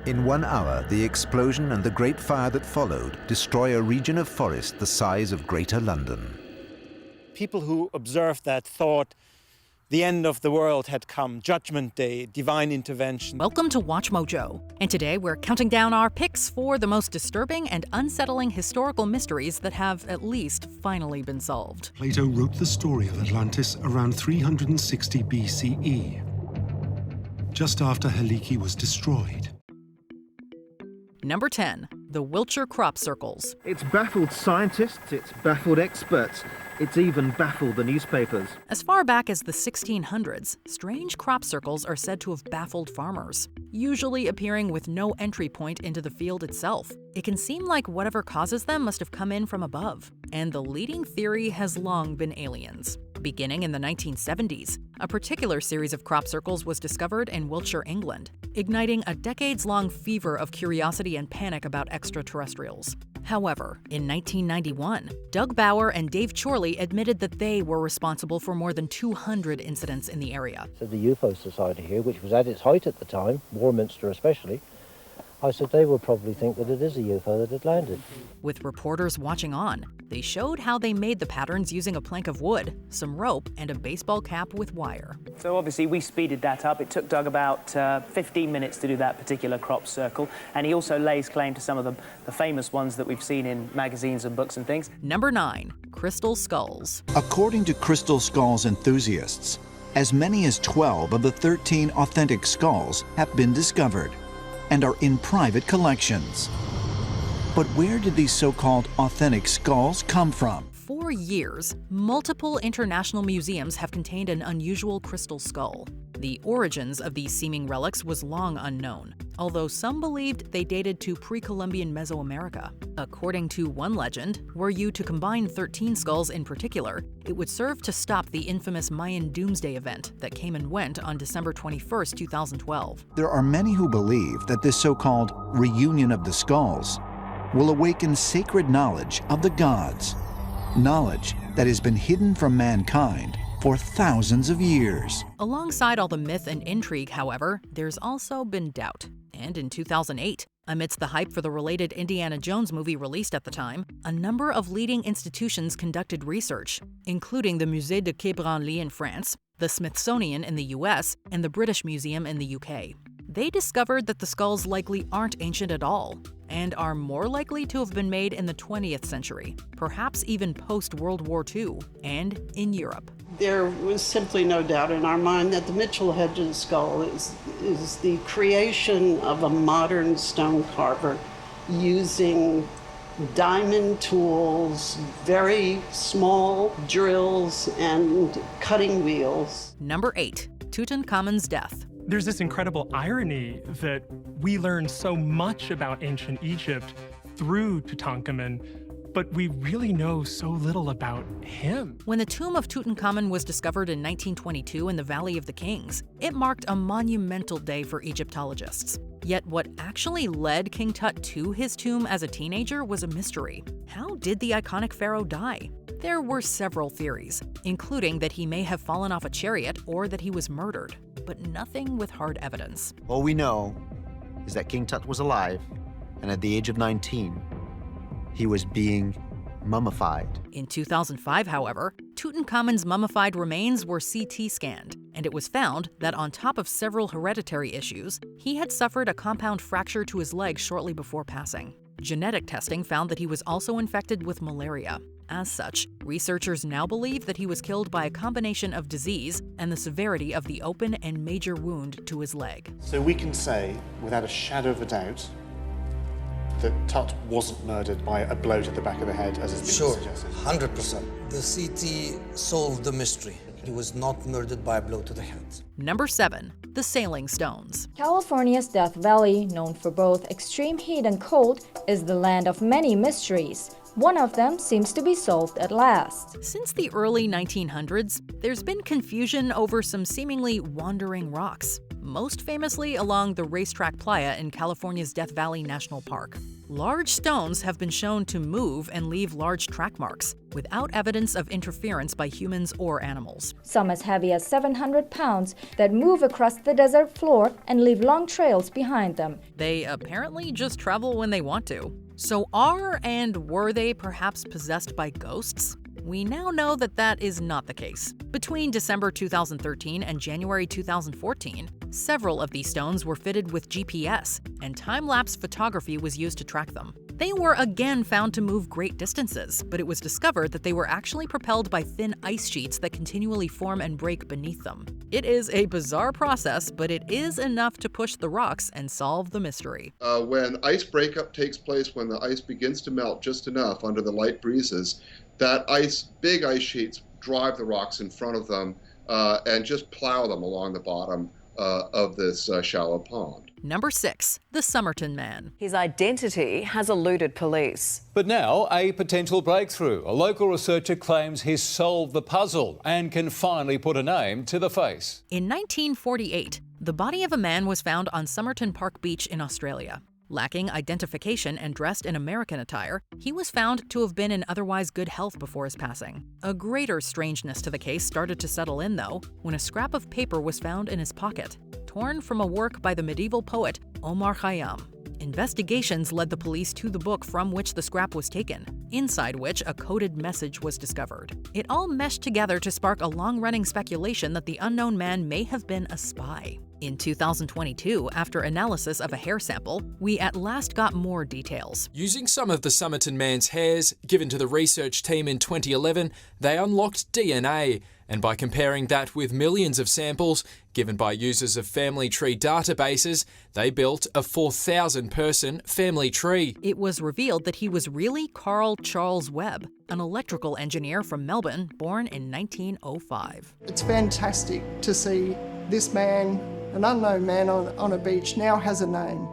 In 1 hour, the explosion and the great fire that followed destroy a region of forest the size of Greater London. People who observed that thought the end of the world had come, Judgment Day, divine intervention. Welcome to Watch Mojo, and today we're counting down our picks for the most disturbing and unsettling historical mysteries that have at least finally been solved. Plato wrote the story of Atlantis around 360 BCE, just after Haliki was destroyed. Number 10. The Wilshire crop circles. It's baffled scientists, it's baffled experts, it's even baffled the newspapers. As far back as the 1600s, strange crop circles are said to have baffled farmers, usually appearing with no entry point into the field itself. It can seem like whatever causes them must have come in from above, and the leading theory has long been aliens. Beginning in the 1970s, a particular series of crop circles was discovered in Wiltshire, England, igniting a decades-long fever of curiosity and panic about extraterrestrials. However, in 1991, Doug Bauer and Dave Chorley admitted that they were responsible for more than 200 incidents in the area. So the UFO Society here, which was at its height at the time, Warminster especially, I said they will probably think that it is a UFO that had landed. With reporters watching on, they showed how they made the patterns using a plank of wood, some rope, and a baseball cap with wire. So obviously we speeded that up. It took Doug about 15 minutes to do that particular crop circle, and he also lays claim to some of the famous ones that we've seen in magazines and books and things. Number 9. Crystal skulls. According to crystal skulls enthusiasts, as many as 12 of the 13 authentic skulls have been discovered and are in private collections. But where did these so-called authentic skulls come from? For years, multiple international museums have contained an unusual crystal skull. The origins of these seeming relics was long unknown, although some believed they dated to pre-Columbian Mesoamerica. According to one legend, were you to combine 13 skulls in particular, it would serve to stop the infamous Mayan Doomsday Event that came and went on December 21, 2012. There are many who believe that this so-called reunion of the skulls will awaken sacred knowledge of the gods, knowledge that has been hidden from mankind for thousands of years. Alongside all the myth and intrigue, however, there's also been doubt. And in 2008, amidst the hype for the related Indiana Jones movie released at the time, a number of leading institutions conducted research, including the Musée de Quai Branly in France, the Smithsonian in the US, and the British Museum in the UK. They discovered that the skulls likely aren't ancient at all, and are more likely to have been made in the 20th century, perhaps even post-World War II, and in Europe. There was simply no doubt in our mind that the Mitchell-Hedges skull is the creation of a modern stone carver using diamond tools, very small drills, and cutting wheels. Number 8. Tutankhamun's death. There's this incredible irony that we learn so much about ancient Egypt through Tutankhamun, but we really know so little about him. When the tomb of Tutankhamun was discovered in 1922 in the Valley of the Kings, it marked a monumental day for Egyptologists. Yet what actually led King Tut to his tomb as a teenager was a mystery. How did the iconic pharaoh die? There were several theories, including that he may have fallen off a chariot or that he was murdered, but nothing with hard evidence. All we know is that King Tut was alive, and at the age of 19, he was being mummified. In 2005, however, Tutankhamun's mummified remains were CT scanned, and it was found that on top of several hereditary issues, he had suffered a compound fracture to his leg shortly before passing. Genetic testing found that he was also infected with malaria. As such, researchers now believe that he was killed by a combination of disease and the severity of the open and major wound to his leg. So we can say, without a shadow of a doubt, that Tut wasn't murdered by a blow to the back of the head, as has been suggested. Sure, 100%. The CT solved the mystery. He was not murdered by a blow to the head. Number 7. The Sailing Stones. California's Death Valley, known for both extreme heat and cold, is the land of many mysteries. One of them seems to be solved at last. Since the early 1900s, there's been confusion over some seemingly wandering rocks, most famously along the Racetrack Playa in California's Death Valley National Park. Large stones have been shown to move and leave large track marks, without evidence of interference by humans or animals. Some as heavy as 700 pounds that move across the desert floor and leave long trails behind them. They apparently just travel when they want to. So are and were they perhaps possessed by ghosts? We now know that that is not the case. Between December 2013 and January 2014, several of these stones were fitted with GPS, and time-lapse photography was used to track them. They were again found to move great distances, but it was discovered that they were actually propelled by thin ice sheets that continually form and break beneath them. It is a bizarre process, but it is enough to push the rocks and solve the mystery. When ice breakup takes place, when the ice begins to melt just enough under the light breezes, that big ice sheets drive the rocks in front of them and just plow them along the bottom of this shallow pond. Number 6. The Summerton Man. His identity has eluded police. But now, a potential breakthrough. A local researcher claims he's solved the puzzle and can finally put a name to the face. In 1948, the body of a man was found on Summerton Park Beach in Australia. Lacking identification and dressed in American attire, he was found to have been in otherwise good health before his passing. A greater strangeness to the case started to settle in, though, when a scrap of paper was found in his pocket, torn from a work by the medieval poet Omar Khayyam. Investigations led the police to the book from which the scrap was taken, inside which a coded message was discovered. It all meshed together to spark a long-running speculation that the unknown man may have been a spy. In 2022, after analysis of a hair sample, we at last got more details. Using some of the Summerton Man's hairs given to the research team in 2011, they unlocked DNA, and by comparing that with millions of samples given by users of family tree databases, they built a 4,000-person family tree. It was revealed that he was really Carl Charles Webb, an electrical engineer from Melbourne, born in 1905. It's fantastic to see this man, an unknown man on a beach, now has a name.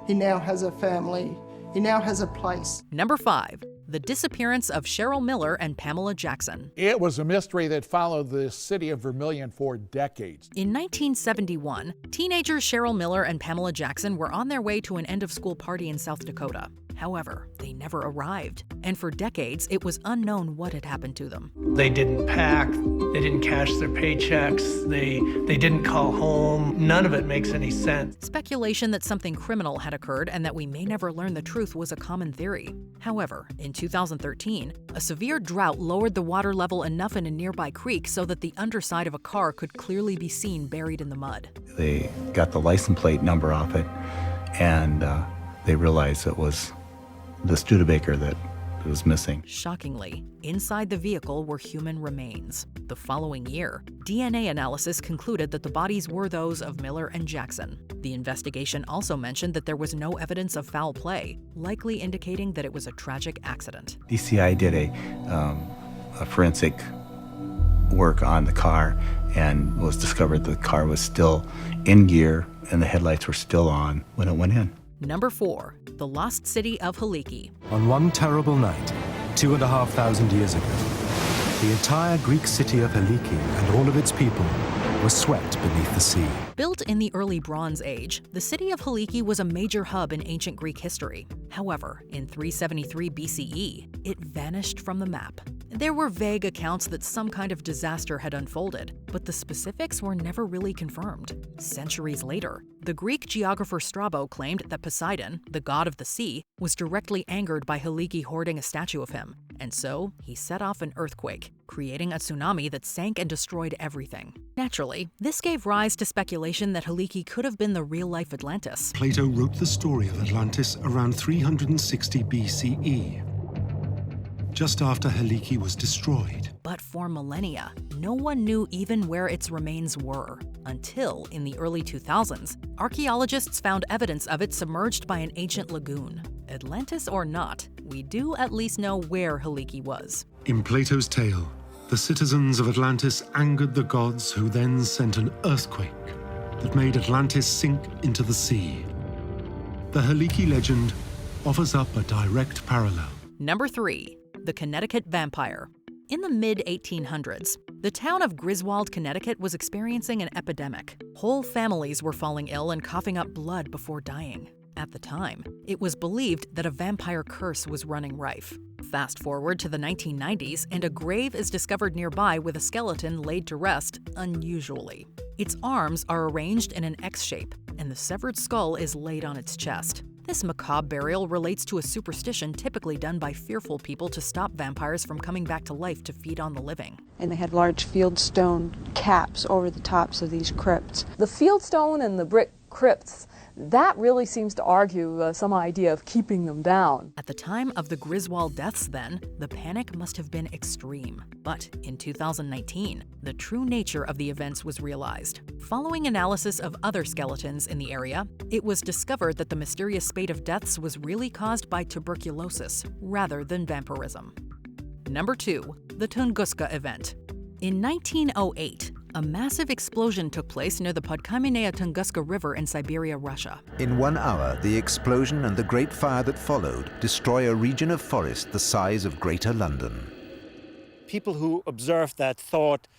He now has a family. He now has a place. Number 5. The disappearance of Cheryl Miller and Pamela Jackson. It was a mystery that followed the city of Vermilion for decades. In 1971, teenagers Cheryl Miller and Pamela Jackson were on their way to an end-of-school party in South Dakota. However, they never arrived, and for decades it was unknown what had happened to them. They didn't pack, they didn't cash their paychecks, they didn't call home. None of it makes any sense. Speculation that something criminal had occurred and that we may never learn the truth was a common theory. However, in 2013, a severe drought lowered the water level enough in a nearby creek so that the underside of a car could clearly be seen buried in the mud. They got the license plate number off it, and they realized it was the Studebaker that was missing. Shockingly, inside the vehicle were human remains. The following year, DNA analysis concluded that the bodies were those of Miller and Jackson. The investigation also mentioned that there was no evidence of foul play, likely indicating that it was a tragic accident. DCI did a forensic work on the car, and was discovered the car was still in gear and the headlights were still on when it went in. Number 4. The Lost City of Haliki. On one terrible night, 2,500 years ago, the entire Greek city of Haliki and all of its people were swept beneath the sea. Built in the early Bronze Age, the city of Haliki was a major hub in ancient Greek history. However, in 373 BCE, it vanished from the map. There were vague accounts that some kind of disaster had unfolded, but the specifics were never really confirmed. Centuries later, the Greek geographer Strabo claimed that Poseidon, the god of the sea, was directly angered by Haliki hoarding a statue of him, and so he set off an earthquake, creating a tsunami that sank and destroyed everything. Naturally, this gave rise to speculation that Haliki could have been the real-life Atlantis. Plato wrote the story of Atlantis around 360 BCE, just after Haliki was destroyed. But for millennia, no one knew even where its remains were, until in the early 2000s, archaeologists found evidence of it submerged by an ancient lagoon. Atlantis or not, we do at least know where Haliki was. In Plato's tale, the citizens of Atlantis angered the gods, who then sent an earthquake that made Atlantis sink into the sea. The Haliki legend offers up a direct parallel. Number 3. The Connecticut Vampire. In the mid-1800s, the town of Griswold, Connecticut was experiencing an epidemic. Whole families were falling ill and coughing up blood before dying. At the time, it was believed that a vampire curse was running rife. Fast forward to the 1990s, and a grave is discovered nearby with a skeleton laid to rest unusually. Its arms are arranged in an X shape, and the severed skull is laid on its chest. This macabre burial relates to a superstition typically done by fearful people to stop vampires from coming back to life to feed on the living. And they had large fieldstone caps over the tops of these crypts. The fieldstone and the brick crypts, that really seems to argue some idea of keeping them down. At the time of the Griswold deaths then, the panic must have been extreme. But in 2019, the true nature of the events was realized. Following analysis of other skeletons in the area, it was discovered that the mysterious spate of deaths was really caused by tuberculosis rather than vampirism. Number 2. The Tunguska Event. In 1908, a massive explosion took place near the Podkamennaya Tunguska River in Siberia, Russia. In 1 hour, the explosion and the great fire that followed destroy a region of forest the size of Greater London. People who observed that thought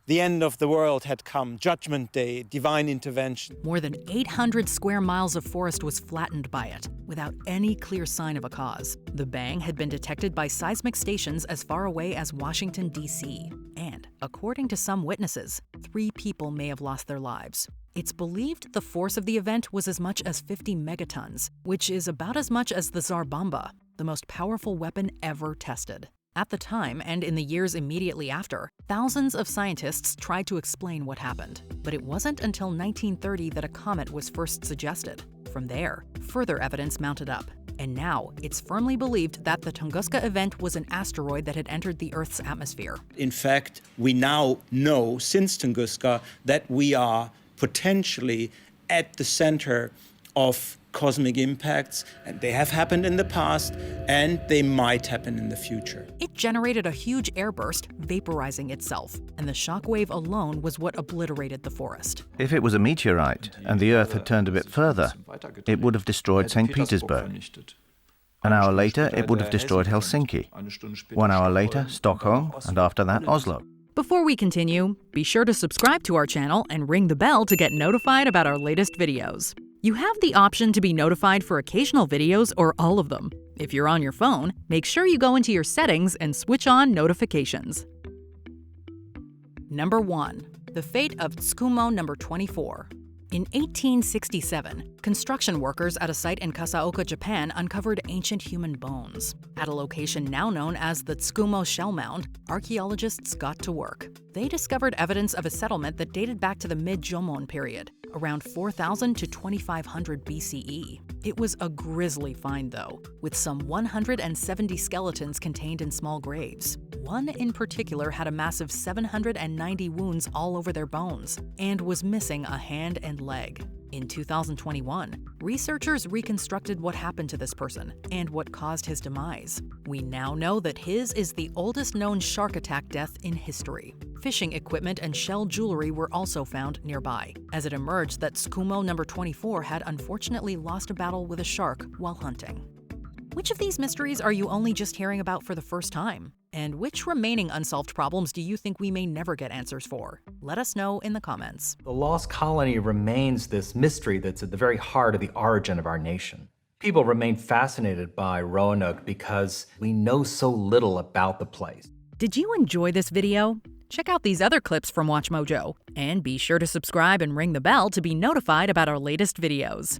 the end of the world had come, Judgment Day, divine intervention. More than 800 square miles of forest was flattened by it, without any clear sign of a cause. The bang had been detected by seismic stations as far away as Washington, D.C. And, according to some witnesses, 3 people may have lost their lives. It's believed the force of the event was as much as 50 megatons, which is about as much as the Tsar Bomba, the most powerful weapon ever tested. At the time, and in the years immediately after, thousands of scientists tried to explain what happened. But it wasn't until 1930 that a comet was first suggested. From there, further evidence mounted up. And now, it's firmly believed that the Tunguska Event was an asteroid that had entered the Earth's atmosphere. In fact, we now know, since Tunguska, that we are potentially at the center of cosmic impacts, and they have happened in the past, and they might happen in the future. It generated a huge airburst, vaporizing itself, and the shockwave alone was what obliterated the forest. If it was a meteorite, and the Earth had turned a bit further, it would have destroyed St. Petersburg. An hour later, it would have destroyed Helsinki. 1 hour later, Stockholm, and after that, Oslo. Before we continue, be sure to subscribe to our channel and ring the bell to get notified about our latest videos. You have the option to be notified for occasional videos or all of them. If you're on your phone, make sure you go into your settings and switch on notifications. Number 1. The Fate of Tumo number 24. In 1867, construction workers at a site in Kasaoka, Japan uncovered ancient human bones. At a location now known as the Tsukumo Shell Mound, archaeologists got to work. They discovered evidence of a settlement that dated back to the mid-Jomon period, around 4000 to 2500 BCE. It was a grisly find, though, with some 170 skeletons contained in small graves. One in particular had a massive 790 wounds all over their bones, and was missing a hand and leg. In 2021, researchers reconstructed what happened to this person and what caused his demise. We now know that his is the oldest known shark attack death in history. Fishing equipment and shell jewelry were also found nearby, as it emerged that Tsukumo number 24 had unfortunately lost a battle with a shark while hunting. Which of these mysteries are you only just hearing about for the first time? And which remaining unsolved problems do you think we may never get answers for? Let us know in the comments. The lost colony remains this mystery that's at the very heart of the origin of our nation. People remain fascinated by Roanoke because we know so little about the place. Did you enjoy this video? Check out these other clips from WatchMojo, and be sure to subscribe and ring the bell to be notified about our latest videos.